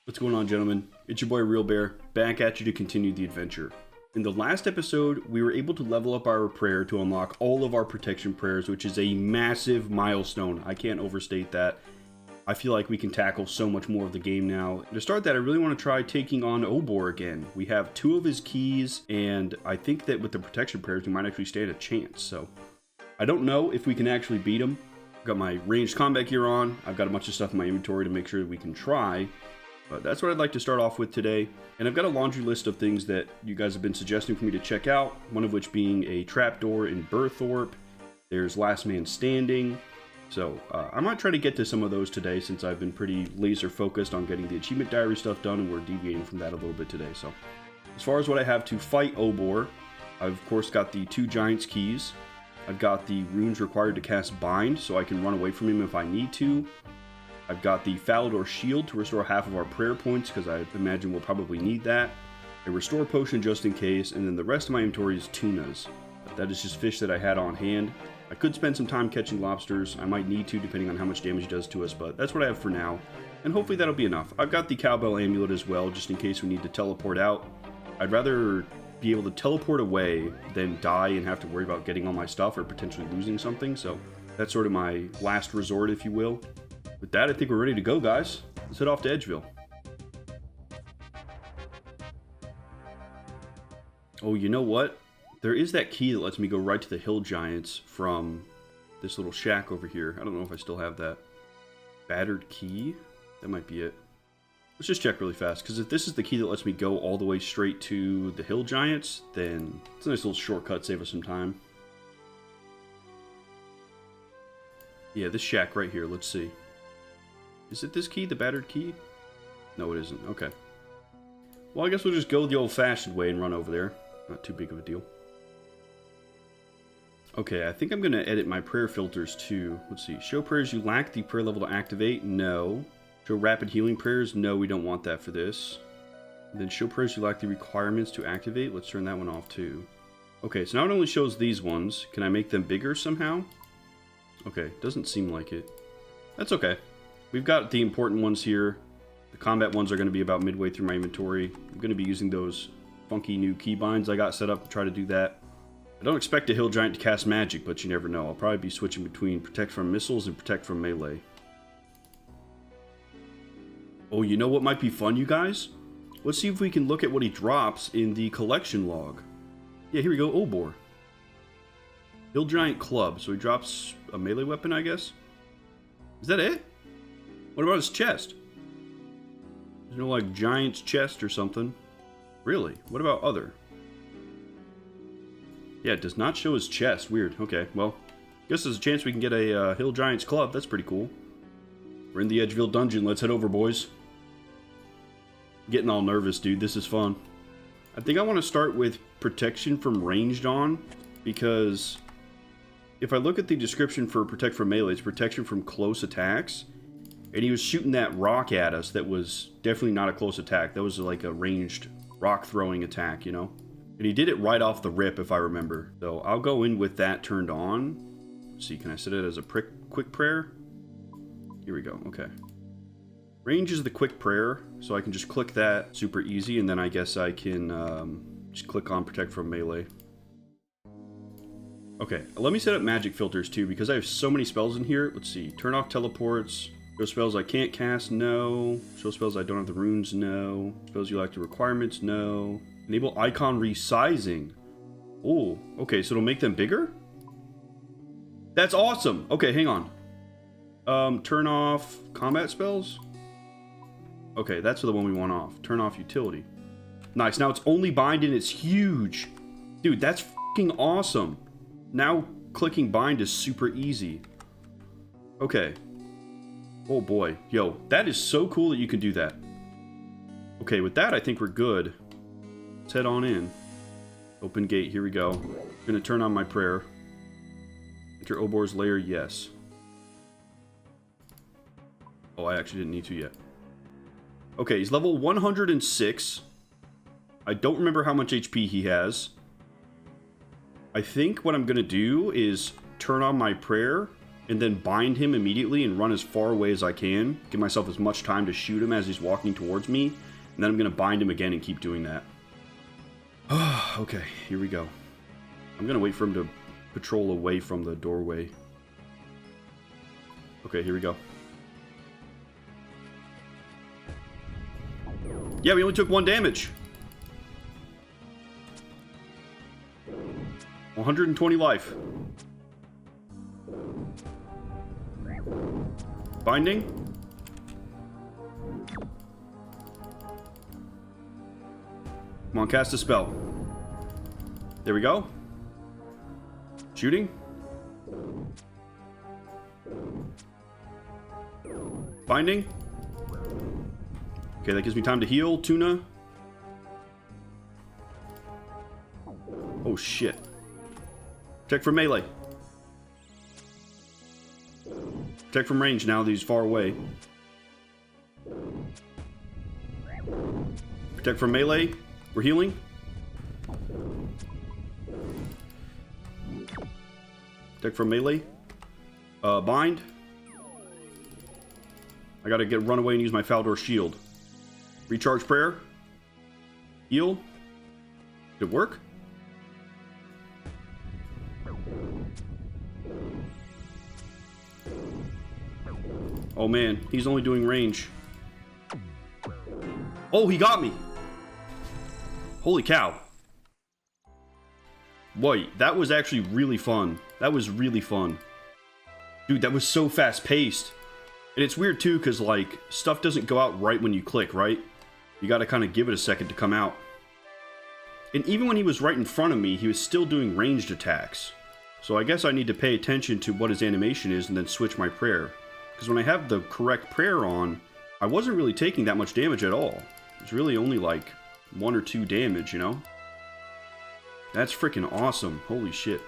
What's going on, gentlemen? It's your boy Real Bear, back at you to continue the adventure. In the last episode, we were able to level up our prayer to unlock all of our protection prayers, which is a massive milestone. I can't overstate that. I feel like we can tackle so much more of the game now. To start that, I really want to try taking on Obor again. We have 2 of his keys, and I think that with the protection prayers, we might actually stand a chance. So, I don't know if we can actually beat him. I've got my ranged combat gear on. I've got a bunch of stuff in my inventory to make sure that we can try. But that's what I'd like to start off with today. And I've got a laundry list of things that you guys have been suggesting for me to check out. One of which being a trapdoor in Burthorpe. There's Last Man Standing. So I might try to get to some of those today since I've been pretty laser focused on getting the achievement diary stuff done, and we're deviating from that a little bit today. So as far as what I have to fight Obor, I've of course got the 2 Giants keys. I've got the runes required to cast Bind so I can run away from him if I need to. I've got the Falador Shield to restore half of our prayer points, because I imagine we'll probably need that. A Restore Potion just in case, and then the rest of my inventory is tunas. That is just fish that I had on hand. I could spend some time catching lobsters. I might need to, depending on how much damage it does to us, but that's what I have for now. And hopefully that'll be enough. I've got the Cowbell Amulet as well, just in case we need to teleport out. I'd rather be able to teleport away than die and have to worry about getting all my stuff or potentially losing something, so that's sort of my last resort, if you will. With that, I think we're ready to go, guys. Let's head off to Edgeville. Oh, you know what? There is that key that lets me go right to the Hill Giants from this little shack over here. I don't know if I still have that. Battered key? That might be it. Let's just check really fast, because if this is the key that lets me go all the way straight to the Hill Giants, then it's a nice little shortcut, save us some time. Yeah, this shack right here, let's see. Is it this key, the battered key? No, it isn't. Okay. Well, I guess we'll just go the old-fashioned way and run over there. Not too big of a deal. Okay, I think I'm going to edit my prayer filters too. Let's see. Show prayers you lack the prayer level to activate. No. Show rapid healing prayers. No, we don't want that for this. And then show prayers you lack the requirements to activate. Let's turn that one off too. Okay, so now it only shows these ones. Can I make them bigger somehow? Okay, doesn't seem like it. That's okay. We've got the important ones here. The combat ones are going to be about midway through my inventory. I'm going to be using those funky new keybinds I got set up to try to do that. I don't expect a Hill Giant to cast magic, but you never know. I'll probably be switching between Protect from Missiles and Protect from Melee. Oh, you know what might be fun, you guys? Let's see if we can look at what he drops in the collection log. Yeah, here we go. Obor. Hill Giant Club. So he drops a melee weapon, I guess? Is that it? What about his chest? There's no, like, giant's chest or something. Really? What about other? Yeah, it does not show his chest. Weird. Okay, well, guess there's a chance we can get a Hill Giants Club. That's pretty cool. We're in the Edgeville dungeon. Let's head over, boys. Getting all nervous, dude. This is fun. I think I want to start with protection from ranged on, because if I look at the description for Protect from Melee, it's protection from close attacks. And he was shooting that rock at us that was definitely not a close attack. That was like a ranged rock throwing attack, you know? And he did it right off the rip, if I remember. So I'll go in with that turned on. Let's see, can I set it as a quick prayer? Here we go, okay. Range is the quick prayer, so I can just click that super easy, and then I guess I can just click on Protect from Melee. Okay, let me set up magic filters too, because I have so many spells in here. Let's see, turn off teleports. Show spells I can't cast, no. Show spells I don't have the runes, no. Spells you lack the requirements, no. Enable icon resizing. Oh, okay, so it'll make them bigger? That's awesome! Okay, hang on. Turn off combat spells? Okay, that's the one we want off. Turn off utility. Nice, now it's only bind and it's huge. Dude, that's fucking awesome. Now clicking bind is super easy. Okay. Oh boy, yo, that is so cool that you can do that. Okay, with that, I think we're good. Let's head on in. Open gate, here we go. I'm gonna turn on my prayer. Enter Obor's Lair, yes. Oh, I actually didn't need to yet. Okay, he's level 106. I don't remember how much HP he has. I think what I'm gonna do is turn on my prayer and then bind him immediately and run as far away as I can. Give myself as much time to shoot him as he's walking towards me, and then I'm going to bind him again and keep doing that. Okay, here we go. I'm going to wait for him to patrol away from the doorway. Okay, here we go. Yeah, we only took 1 damage. 120 life. Binding. Come on, cast a spell. There we go. Shooting. Binding. Okay, that gives me time to heal. Tuna. Oh, shit. Protect from melee. Protect from range now that he's far away. Protect from melee. We're healing. Protect from melee. Bind. I gotta run away and use my Faldor shield. Recharge prayer. Heal. Did it work? Oh man, he's only doing range. Oh, he got me! Holy cow. Wait, that was actually really fun. That was really fun. Dude, that was so fast paced. And it's weird too, because like, stuff doesn't go out right when you click, right? You gotta kind of give it a second to come out. And even when he was right in front of me, he was still doing ranged attacks. So I guess I need to pay attention to what his animation is and then switch my prayer. Because when I have the correct prayer on, I wasn't really taking that much damage at all. It's really only like 1 or 2 damage, you know? That's freaking awesome. Holy shit.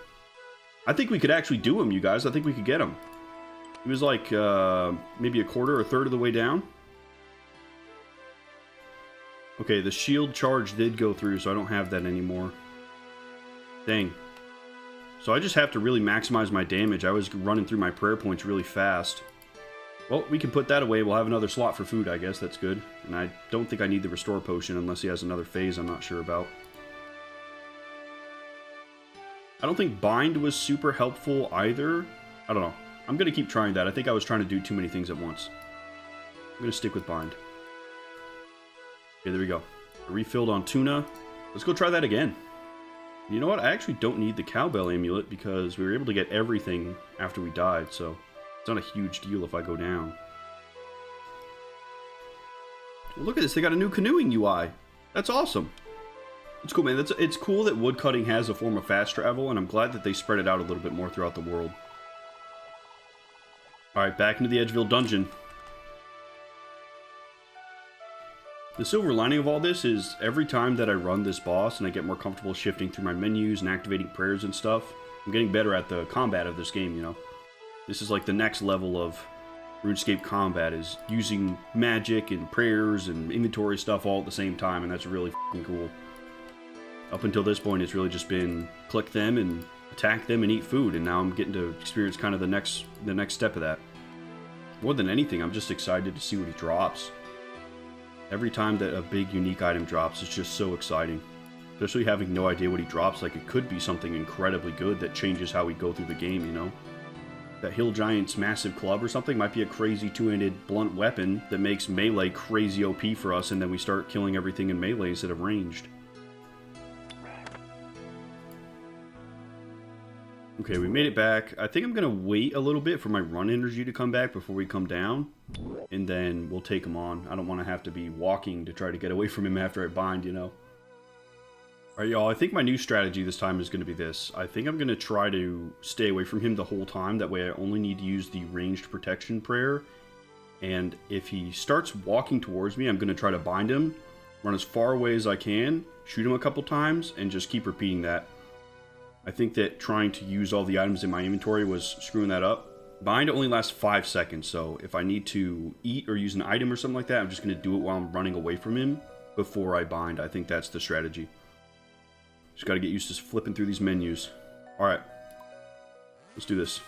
I think we could actually do him, you guys. I think we could get him. He was like, maybe a quarter or a third of the way down. Okay, the shield charge did go through, so I don't have that anymore. Dang. So I just have to really maximize my damage. I was running through my prayer points really fast. Well, we can put that away. We'll have another slot for food, I guess. That's good. And I don't think I need the restore potion unless he has another phase I'm not sure about. I don't think bind was super helpful either. I don't know. I'm going to keep trying that. I think I was trying to do too many things at once. I'm going to stick with bind. Okay, there we go. Refilled on tuna. Let's go try that again. You know what? I actually don't need the cowbell amulet because we were able to get everything after we died, so it's not a huge deal if I go down. Well, look at this. They got a new canoeing UI. That's awesome. It's cool, man. It's cool that woodcutting has a form of fast travel, and I'm glad that they spread it out a little bit more throughout the world. Alright, back into the Edgeville dungeon. The silver lining of all this is every time that I run this boss and I get more comfortable shifting through my menus and activating prayers and stuff, I'm getting better at the combat of this game, you know? This is like the next level of RuneScape combat, is using magic and prayers and inventory stuff all at the same time, and that's really f***ing cool. Up until this point, it's really just been click them and attack them and eat food, and now I'm getting to experience kind of the next step of that. More than anything, I'm just excited to see what he drops. Every time that a big unique item drops, it's just so exciting. Especially having no idea what he drops, like it could be something incredibly good that changes how we go through the game, you know? That Hill Giant's massive club or something might be a crazy two-handed blunt weapon that makes melee crazy OP for us, and then we start killing everything in melee instead of ranged. Okay, we made it back. I think I'm going to wait a little bit for my run energy to come back before we come down, and then we'll take him on. I don't want to have to be walking to try to get away from him after I bind, you know? Alright, y'all, I think my new strategy this time is going to be this. I think I'm going to try to stay away from him the whole time. That way I only need to use the ranged protection prayer. And if he starts walking towards me, I'm going to try to bind him, run as far away as I can, shoot him a couple times, and just keep repeating that. I think that trying to use all the items in my inventory was screwing that up. Bind only lasts 5 seconds, so if I need to eat or use an item or something like that, I'm just going to do it while I'm running away from him before I bind. I think that's the strategy. Just got to get used to flipping through these menus. Alright. Let's do this.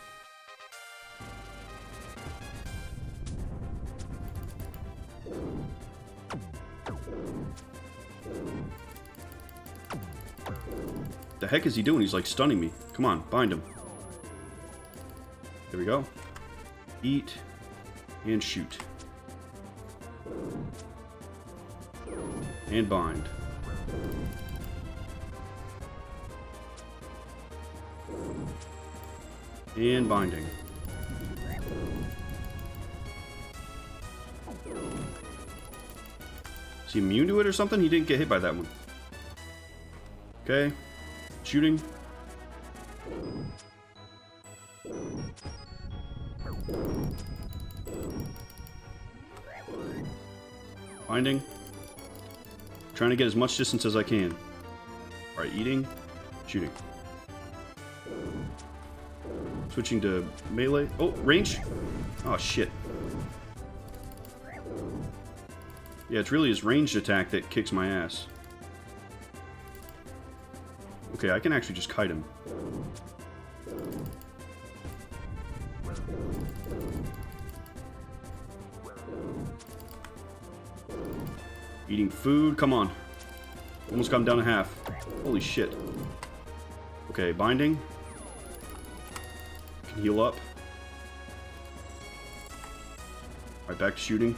The heck is he doing? He's like stunning me. Come on, bind him. There we go. Eat and shoot. And bind. And binding. Is he immune to it or something? He didn't get hit by that one. Okay. Shooting. Binding. Trying to get as much distance as I can. Alright, eating. Shooting. Switching to melee. Oh, range. Oh, shit. Yeah, it's really his ranged attack that kicks my ass. Okay, I can actually just kite him. Eating food. Come on. Almost got him down to half. Holy shit. Okay, binding. Can heal up. Right, back to shooting.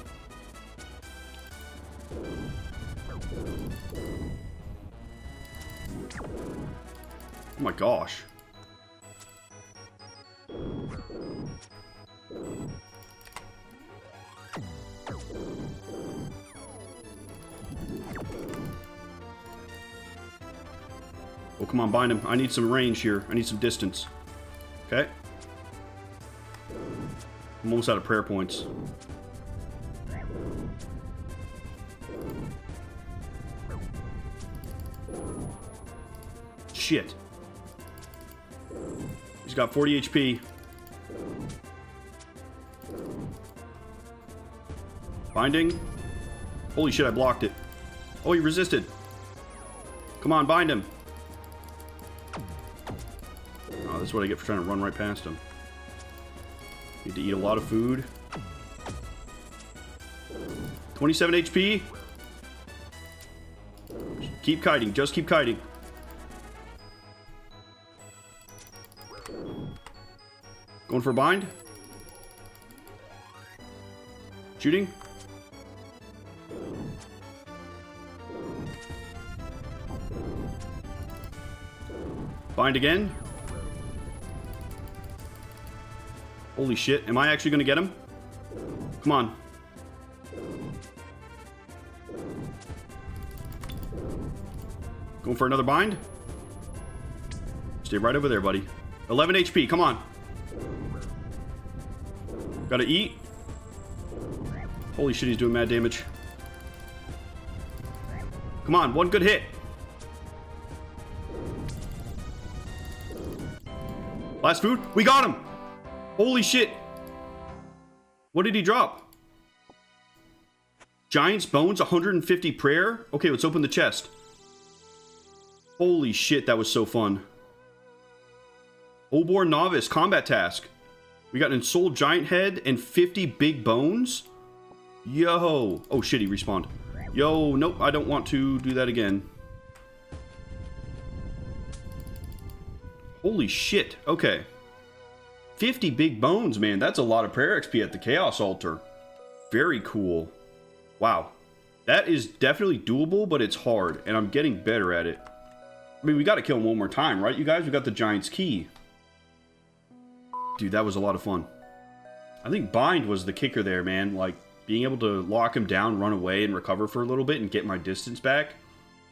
Oh my gosh. Oh, come on, bind him. I need some range here. I need some distance. Okay. I'm almost out of prayer points. Shit. He's got 40 HP. Binding. Holy shit, I blocked it. Oh, he resisted. Come on, bind him. Oh, this is what I get for trying to run right past him. Need to eat a lot of food. 27 HP. Keep kiting. Just keep kiting. Going for a bind. Shooting. Bind again. Holy shit. Am I actually going to get him? Come on. Going for another bind. Stay right over there, buddy. 11 HP. Come on. Gotta eat. Holy shit, he's doing mad damage. Come on, one good hit. Last food. We got him. Holy shit. What did he drop? Giant's Bones, 150 prayer. Okay, let's open the chest. Holy shit, that was so fun. Obor Novice, combat task. We got an ensouled giant head and 50 big bones. Yo. Oh shit, he respawned. Yo, nope, I don't want to do that again. Holy shit, okay. 50 big bones, man. That's a lot of prayer XP at the Chaos Altar. Very cool. Wow. That is definitely doable, but it's hard, and I'm getting better at it. I mean, we got to kill him one more time, right, you guys? We got the Giant's Key. Dude, that was a lot of fun. I think Bind was the kicker there, man. Like, being able to lock him down, run away, and recover for a little bit and get my distance back.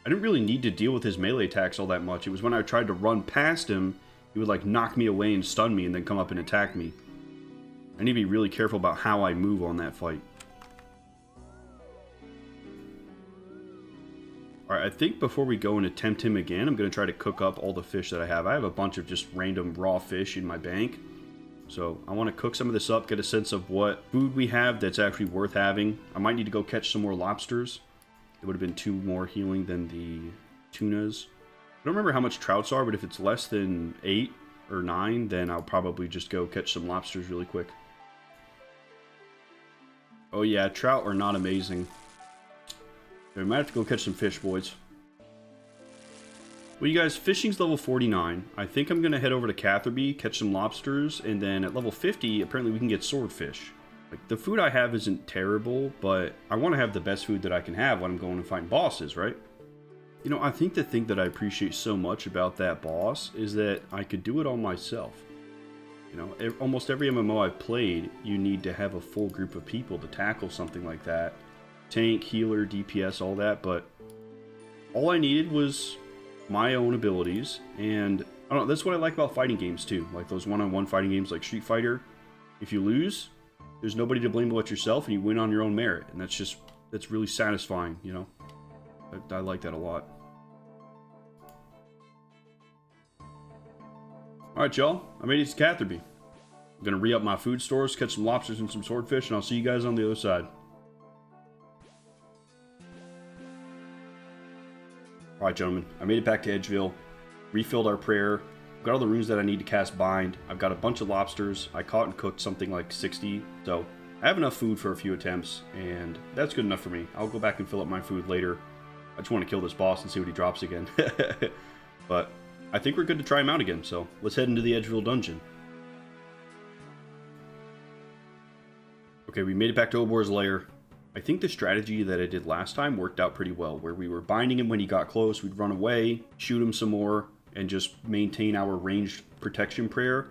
I didn't really need to deal with his melee attacks all that much. It was when I tried to run past him, he would, like, knock me away and stun me and then come up and attack me. I need to be really careful about how I move on that fight. Alright, I think before we go and attempt him again, I'm going to try to cook up all the fish that I have. I have a bunch of just random raw fish in my bank. So I want to cook some of this up, get a sense of what food we have that's actually worth having. I might need to go catch some more lobsters. It would have been 2 more healing than the tunas. I don't remember how much trouts are, but if it's less than 8 or 9, then I'll probably just go catch some lobsters really quick. Oh yeah, trout are not amazing. We might have to go catch some fish, boys. Well, you guys, fishing's level 49. I think I'm going to head over to Catherby, catch some lobsters, and then at level 50, apparently we can get swordfish. Like, the food I have isn't terrible, but I want to have the best food that I can have when I'm going to fight bosses, right? You know, I think the thing that I appreciate so much about that boss is that I could do it all myself. You know, almost every MMO I've played, you need to have a full group of people to tackle something like that. Tank, healer, DPS, all that, but all I needed was my own abilities, and I don't know, that's what I like about fighting games too, like those one-on-one fighting games like Street Fighter. If you lose, there's nobody to blame but yourself, and you win on your own merit, and that's really satisfying, you know. I like that a lot. Alright, y'all, I made it to Catherby. I'm gonna re-up my food stores, catch some lobsters and some swordfish, and I'll see you guys on the other side. Alright, gentlemen, I made it back to Edgeville, refilled our prayer, got all the runes that I need to cast Bind, I've got a bunch of lobsters, I caught and cooked something like 60, so I have enough food for a few attempts, and that's good enough for me. I'll go back and fill up my food later. I just want to kill this boss and see what he drops again. But I think we're good to try him out again, so let's head into the Edgeville dungeon. Okay, we made it back to Obor's lair. I think the strategy that I did last time worked out pretty well, where we were binding him when he got close, we'd run away, shoot him some more, and just maintain our ranged protection prayer.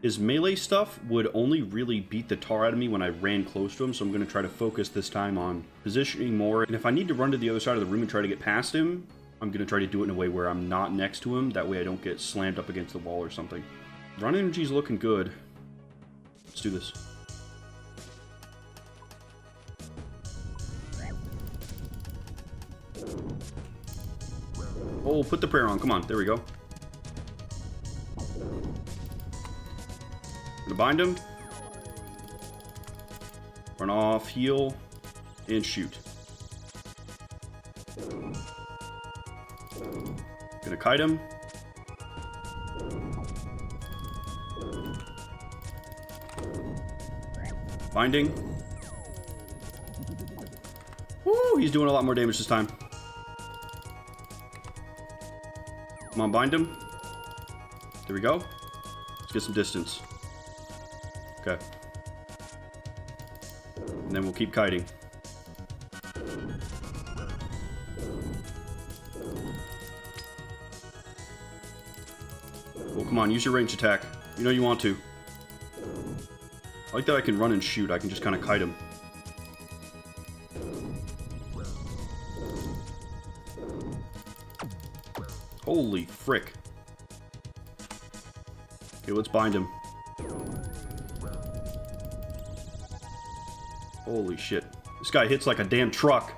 His melee stuff would only really beat the tar out of me when I ran close to him, so I'm going to try to focus this time on positioning more. And if I need to run to the other side of the room and try to get past him, I'm going to try to do it in a way where I'm not next to him, that way I don't get slammed up against the wall or something. Run energy's looking good. Let's do this. Oh, put the prayer on. Come on. There we go. Gonna bind him. Run off, heal, and shoot. Gonna kite him. Binding. Woo! He's doing a lot more damage this time. Come on, bind him. There we go. Let's get some distance. Okay. And then we'll keep kiting. Well, come on, use your range attack. You know you want to. I like that I can run and shoot. I can just kind of kite him. Holy frick. Okay, let's bind him. Holy shit. This guy hits like a damn truck.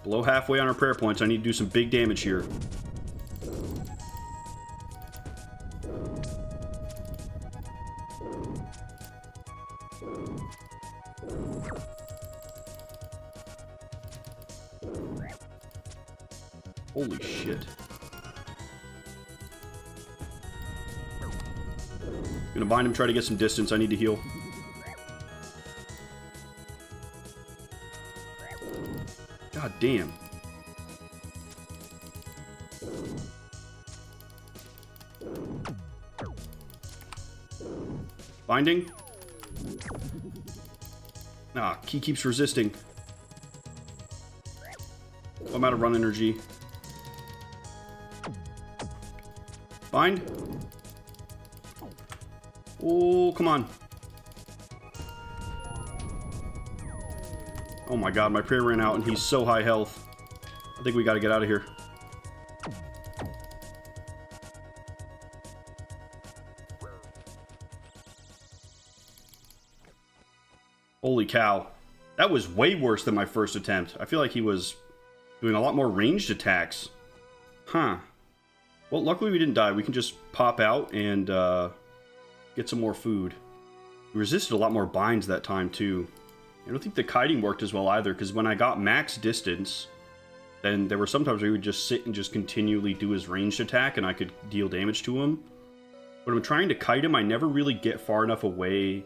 Below halfway on our prayer points. I need to do some big damage here. Holy shit. Gonna bind him, try to get some distance. I need to heal. God damn. Binding. Ah, he keeps resisting. I'm out of run energy. Bind. Oh, come on. Oh my god, my prayer ran out and he's so high health. I think we gotta get out of here. Holy cow. That was way worse than my first attempt. I feel like he was doing a lot more ranged attacks. Huh. Well, luckily we didn't die. We can just pop out and get some more food. We resisted a lot more binds that time, too. I don't think the kiting worked as well either, because when I got max distance, then there were sometimes where he would just sit and just continually do his ranged attack, and I could deal damage to him. When I'm trying to kite him, I never really get far enough away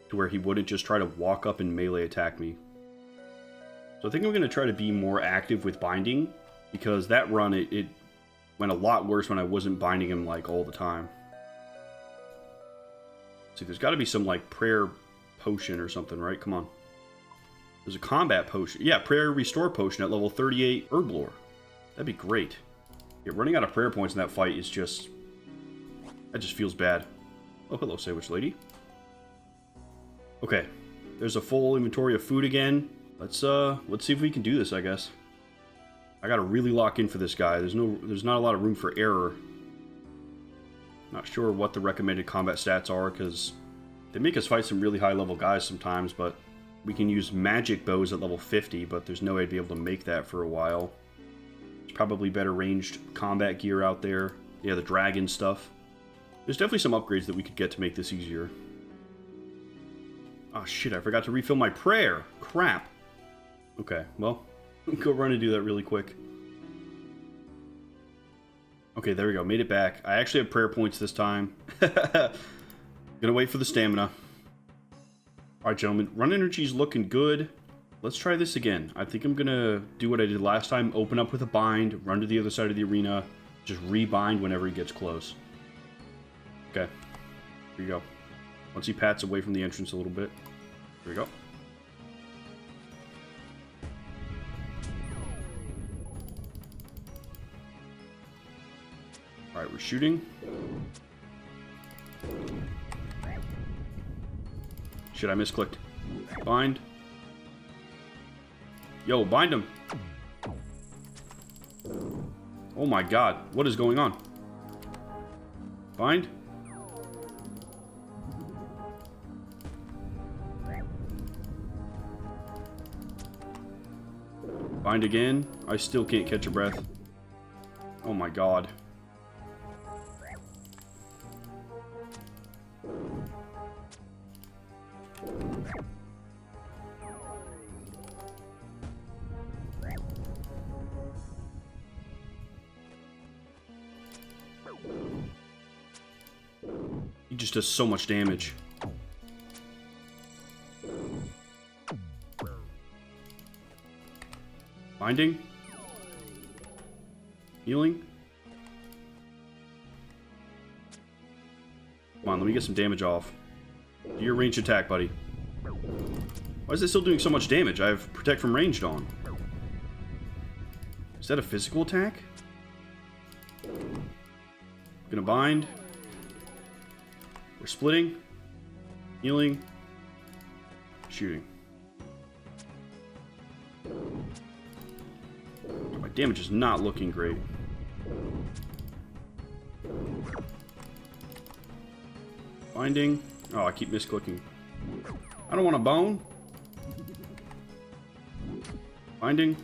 to where he wouldn't just try to walk up and melee attack me. So I think I'm going to try to be more active with binding, because that run, it went a lot worse when I wasn't binding him, like, all the time. See, there's got to be some, like, prayer potion or something, right? Come on. There's a combat potion. Yeah, prayer restore potion at level 38 Herblore. That'd be great. Yeah, running out of prayer points in that fight is just... that just feels bad. Oh, hello, Sandwich Lady. Okay. There's a full inventory of food again. Let's see if we can do this, I guess. I gotta really lock in for this guy. There's not a lot of room for error. Not sure what the recommended combat stats are, because they make us fight some really high-level guys sometimes, but we can use magic bows at level 50, but there's no way to be able to make that for a while. There's probably better ranged combat gear out there. Yeah, the dragon stuff. There's definitely some upgrades that we could get to make this easier. Oh shit, I forgot to refill my prayer. Crap. Okay, well, go run and do that really quick. Okay, there we go. Made it back. I actually have prayer points this time. Gonna wait for the stamina. Alright, gentlemen. Run energy's looking good. Let's try this again. I think I'm gonna do what I did last time. Open up with a bind. Run to the other side of the arena. Just rebind whenever he gets close. Okay. Here you go. Once he pats away from the entrance a little bit. There we go. Alright, we're shooting. Shit, I misclicked. Bind. Yo, bind him. Oh my god, what is going on? Bind. Bind again. I still can't catch a breath. Oh my god. He just does so much damage. Binding. Healing. Come on, let me get some damage off. Do your ranged attack, buddy. Why is it still doing so much damage? I have Protect from Ranged on. Is that a physical attack? Gonna bind. We're splitting. Healing. Shooting. My damage is not looking great. Binding. Oh, I keep misclicking. I don't want a bone. Binding.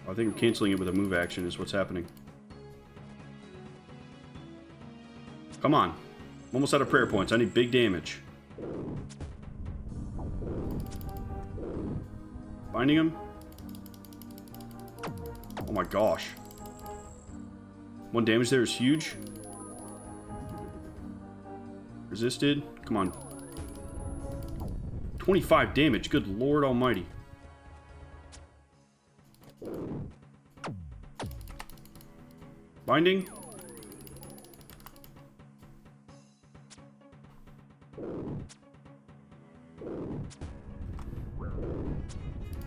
Oh, I think I'm canceling it with a move action is what's happening. Come on. I'm almost out of prayer points. I need big damage. Binding him. Oh my gosh. One damage there is huge. Resisted. Come on. 25 damage. Good Lord Almighty. Binding.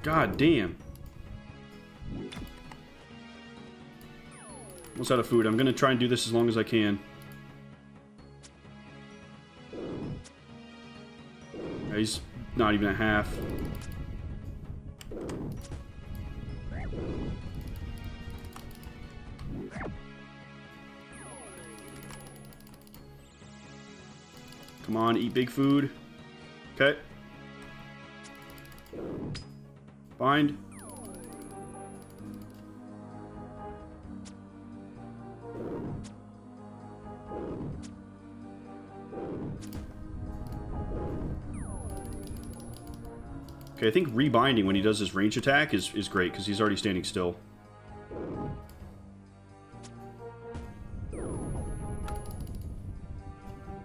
God damn. Almost out of food. I'm gonna try and do this as long as I can. Yeah, he's not even at half. Come on, eat big food. Okay. Bind. Okay, I think rebinding when he does his range attack is great, because he's already standing still.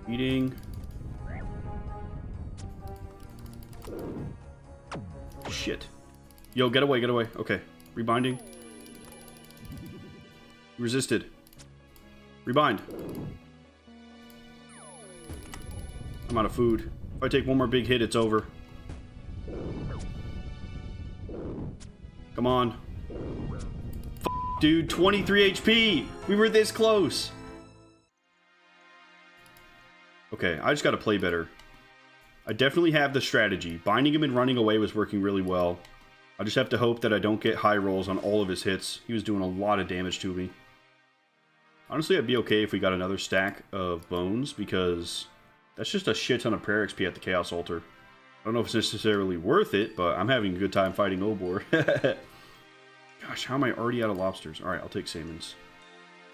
Eating. Shit. Yo, get away, get away. Okay. Rebinding. Resisted. Rebind. I'm out of food. If I take one more big hit, it's over. Come on. Dude, 23 HP! We were this close! Okay, I just gotta play better. I definitely have the strategy. Binding him and running away was working really well. I just have to hope that I don't get high rolls on all of his hits. He was doing a lot of damage to me. Honestly, I'd be okay if we got another stack of bones, because that's just a shit ton of prayer XP at the Chaos Altar. I don't know if it's necessarily worth it, but I'm having a good time fighting Obor. Gosh, how am I already out of lobsters? Alright, I'll take salmons.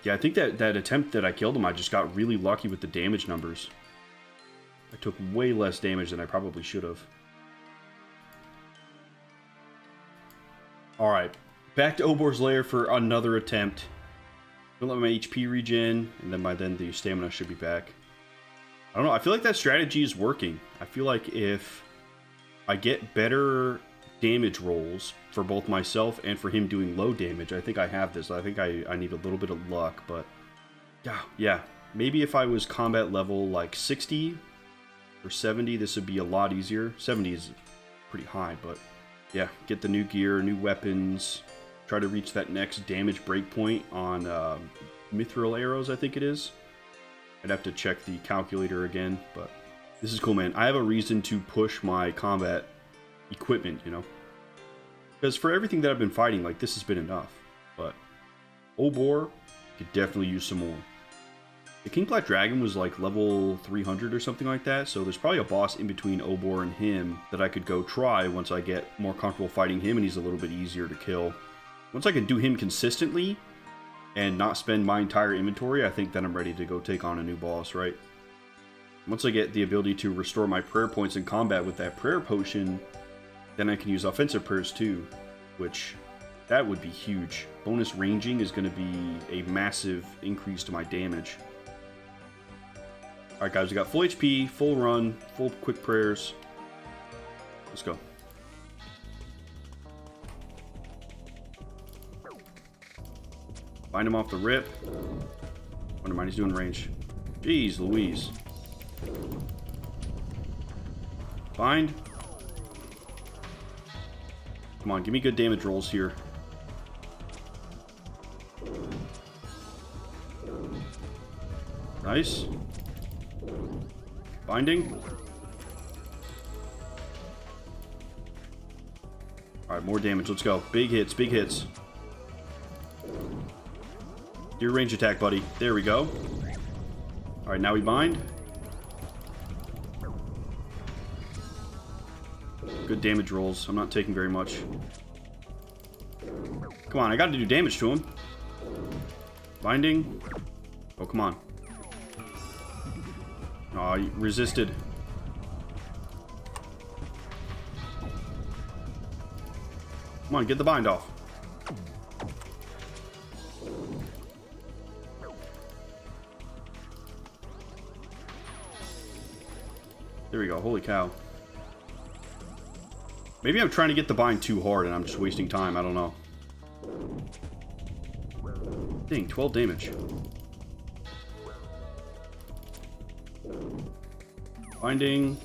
Yeah, I think that attempt that I killed him, I just got really lucky with the damage numbers. I took way less damage than I probably should have. Alright, back to Obor's Lair for another attempt. I'm gonna let my HP regen, and then by then the stamina should be back. I don't know, I feel like that strategy is working. I feel like if I get better damage rolls for both myself and for him doing low damage, I think I have this. I think I need a little bit of luck, but yeah. Maybe if I was combat level like 60 or 70, this would be a lot easier. 70 is pretty high, but yeah, get the new gear, new weapons, try to reach that next damage breakpoint on mithril arrows, I think it is. I'd have to check the calculator again, but this is cool, man. I have a reason to push my combat equipment, you know? Because for everything that I've been fighting, like, this has been enough. But Obor could definitely use some more. The King Black Dragon was like level 300 or something like that, so there's probably a boss in between Obor and him that I could go try once I get more comfortable fighting him and he's a little bit easier to kill. Once I can do him consistently and not spend my entire inventory, I think then I'm ready to go take on a new boss, right? Once I get the ability to restore my prayer points in combat with that prayer potion, then I can use offensive prayers too, which that would be huge. Bonus ranging is going to be a massive increase to my damage. Alright guys, we got full HP, full run, full quick prayers. Let's go. Find him off the rip. Never mind, he's doing range. Jeez Louise. Bind. Come on, give me good damage rolls here. Nice. Binding. Alright, more damage. Let's go. Big hits, big hits. Do your range attack, buddy. There we go. Alright, now we bind. Good damage rolls. I'm not taking very much. Come on, I gotta do damage to him. Binding. Oh, come on. Aw, you resisted. Come on, get the bind off. There we go. Holy cow. Maybe I'm trying to get the bind too hard and I'm just wasting time. I don't know. Dang, 12 damage. Binding.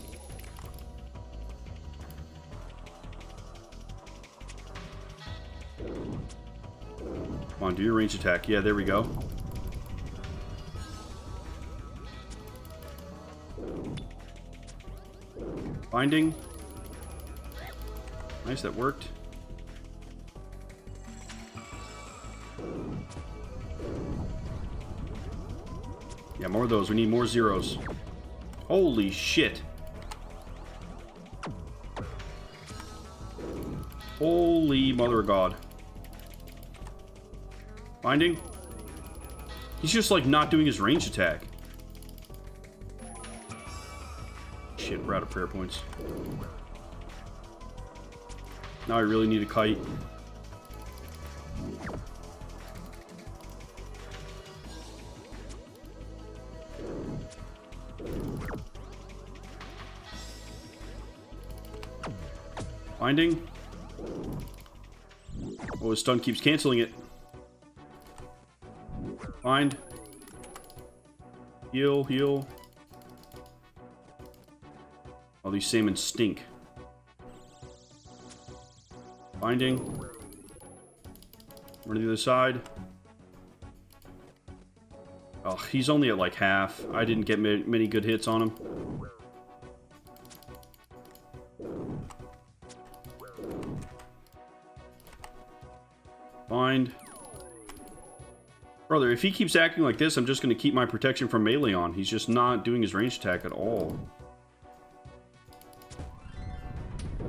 Come on, do your range attack. Yeah, there we go. Binding. Nice, that worked. Yeah, more of those. We need more zeros. Holy shit. Holy mother of God. Binding. He's just like not doing his range attack. Shit, we're out of prayer points. Now I really need a kite. Binding. Oh, his stun keeps canceling it. Bind. Heal, heal. All these salmon stink. Binding. Run to the other side. Oh, he's only at like half. I didn't get many good hits on him. Bind. Brother, if he keeps acting like this, I'm just going to keep my protection from melee on. He's just not doing his ranged attack at all.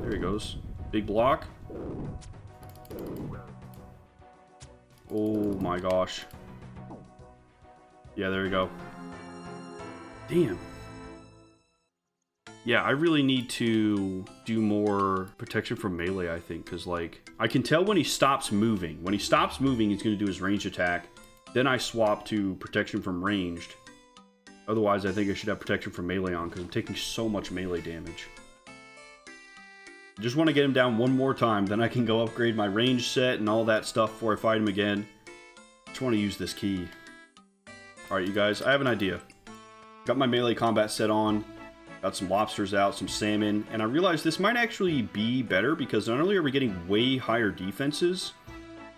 There he goes. Big block. Oh my gosh. Yeah, there we go. Damn. Yeah, I really need to do more protection from melee, I think, because, like, I can tell when he stops moving. When he stops moving, he's going to do his ranged attack. Then I swap to protection from ranged. Otherwise, I think I should have protection from melee on, because I'm taking so much melee damage. I just want to get him down one more time, then I can go upgrade my range set and all that stuff before I fight him again. Just want to use this key. Alright, you guys, I have an idea. Got my melee combat set on. Got some lobsters out, some salmon, and I realized this might actually be better because not only are we getting way higher defenses,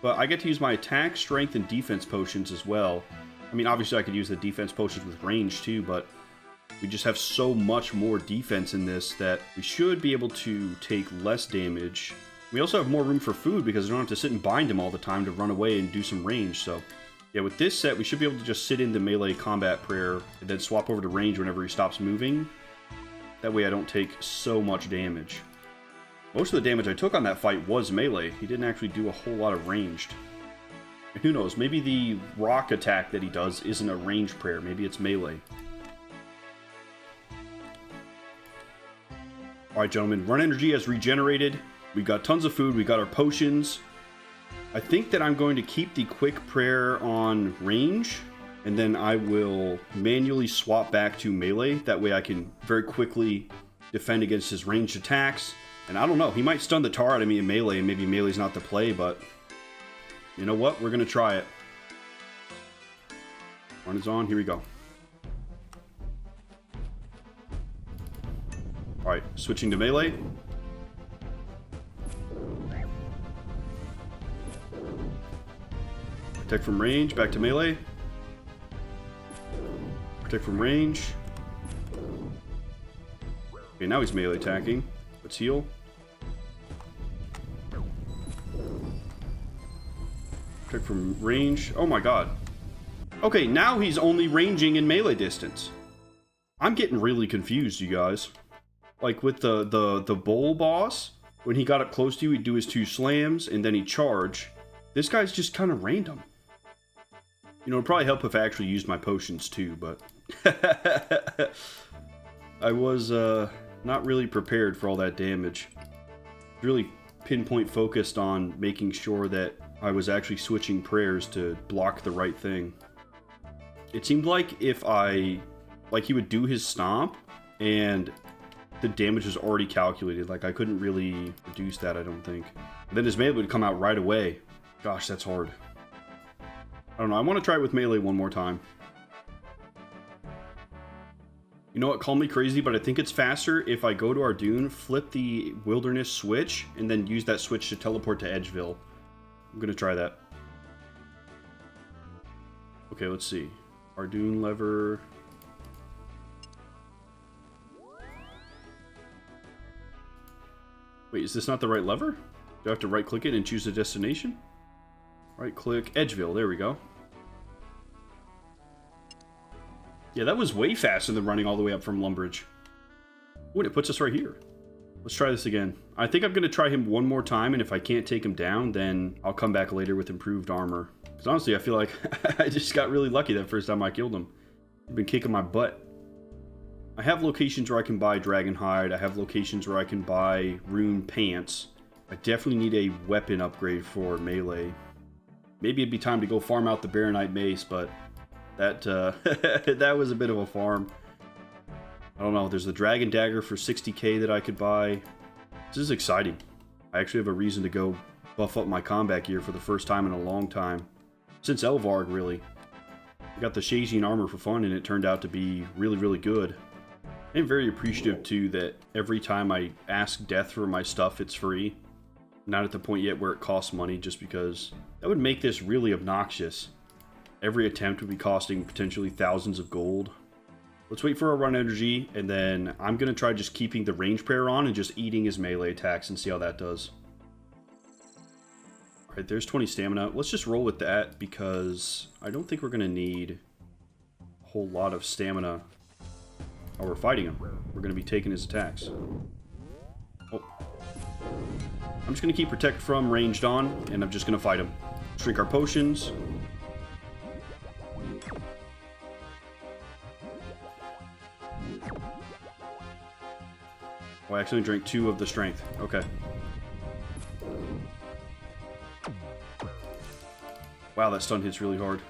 but I get to use my attack, strength, and defense potions as well. I mean, obviously I could use the defense potions with range too, but we just have so much more defense in this that we should be able to take less damage. We also have more room for food because I don't have to sit and bind him all the time to run away and do some range, so... Yeah, with this set, we should be able to just sit in the melee combat prayer and then swap over to range whenever he stops moving. That way I don't take so much damage. Most of the damage I took on that fight was melee. He didn't actually do a whole lot of ranged. And who knows, maybe the rock attack that he does isn't a ranged prayer. Maybe it's melee. Alright, gentlemen, run energy has regenerated. We've got tons of food. We got our potions. I think that I'm going to keep the quick prayer on range, and then I will manually swap back to melee. That way I can very quickly defend against his ranged attacks. And I don't know, he might stun the tar out of me in melee, and maybe melee's not the play, but you know what? We're going to try it. One is on, here we go. Alright, switching to melee. Protect from range, back to melee. Protect from range. Okay, now he's melee attacking. Let's heal. Protect from range. Oh my god. Okay, now he's only ranging in melee distance. I'm getting really confused, you guys. Like with the bowl boss, when he got up close to you, he'd do his 2 slams, and then he'd charge. This guy's just kind of random. You know, it'd probably help if I actually used my potions too, but... I was not really prepared for all that damage. Really pinpoint focused on making sure that I was actually switching prayers to block the right thing. It seemed like if I... Like, he would do his stomp, and the damage was already calculated. Like, I couldn't really reduce that, I don't think. And then his melee would come out right away. Gosh, that's hard. I don't know, I want to try it with melee one more time. You know what, call me crazy, but I think it's faster if I go to our dune, flip the wilderness switch, and then use that switch to teleport to Edgeville. I'm gonna try that. Okay, let's see. Our dune lever... Wait, is this not the right lever? Do I have to right click it and choose a destination? Right click, Edgeville, there we go. Yeah, that was way faster than running all the way up from Lumbridge. Oh, and it puts us right here. Let's try this again. I think I'm going to try him one more time, and if I can't take him down, then I'll come back later with improved armor. Because honestly, I feel like I just got really lucky that first time I killed him. He's been kicking my butt. I have locations where I can buy Dragon Hide. I have locations where I can buy Rune Pants. I definitely need a weapon upgrade for melee. Maybe it'd be time to go farm out the Baronite Mace, but that that was a bit of a farm. I don't know. There's the Dragon Dagger for 60k that I could buy. This is exciting. I actually have a reason to go buff up my combat gear for the first time in a long time. Since Elvarg, really. I got the Shazian armor for fun, and it turned out to be really, really good. I'm very appreciative, too, that every time I ask Death for my stuff, it's free. Not at the point yet where it costs money, just because that would make this really obnoxious. Every attempt would be costing potentially thousands of gold. Let's wait for our run energy, and then I'm going to try just keeping the range prayer on and just eating his melee attacks and see how that does. Alright, there's 20 stamina. Let's just roll with that, because I don't think we're going to need a whole lot of stamina. Oh, we're fighting him. We're going to be taking his attacks. Oh. I'm just going to keep Protect From ranged on, and I'm just going to fight him. Shrink our potions. Oh, I actually drank 2 of the strength. Okay. Wow, that stun hits really hard.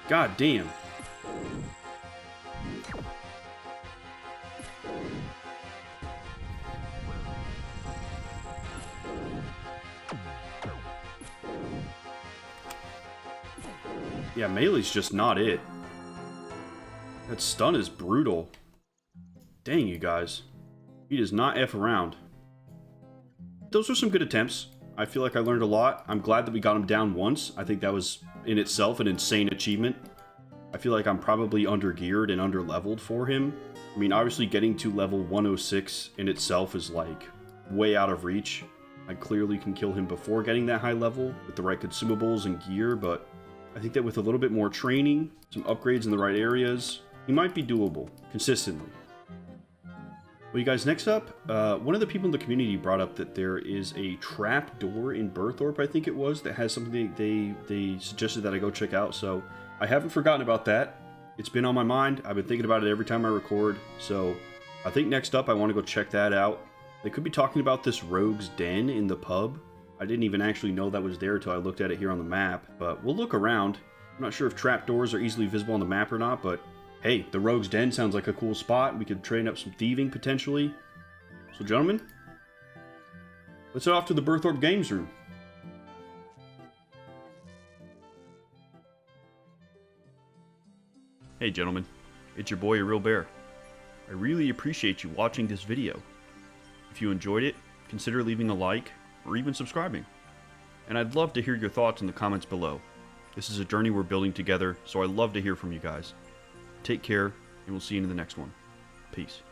God damn. Yeah, melee's just not it. That stun is brutal. Dang, you guys. He does not F around. Those were some good attempts. I feel like I learned a lot. I'm glad that we got him down once. I think that was, in itself, an insane achievement. I feel like I'm probably under-geared and under-leveled for him. I mean, obviously getting to level 106 in itself is, like, way out of reach. I clearly can kill him before getting that high level with the right consumables and gear, but I think that with a little bit more training, some upgrades in the right areas, he might be doable, consistently. Well, you guys, next up, one of the people in the community brought up that there is a trap door in Berthorpe, I think it was, that has something they suggested that I go check out, so I haven't forgotten about that. It's been on my mind. I've been thinking about it every time I record, so I think next up I want to go check that out. They could be talking about this rogue's den in the pub. I didn't even actually know that was there until I looked at it here on the map, but we'll look around. I'm not sure if trapdoors are easily visible on the map or not, but hey, the Rogue's Den sounds like a cool spot. We could train up some thieving, potentially. So, gentlemen, let's head off to the Berthorpe Games Room. Hey, gentlemen. It's your boy, A Real Bear. I really appreciate you watching this video. If you enjoyed it, consider leaving a like, or even subscribing. And I'd love to hear your thoughts in the comments below. This is a journey we're building together, so I'd love to hear from you guys. Take care, and we'll see you in the next one. Peace.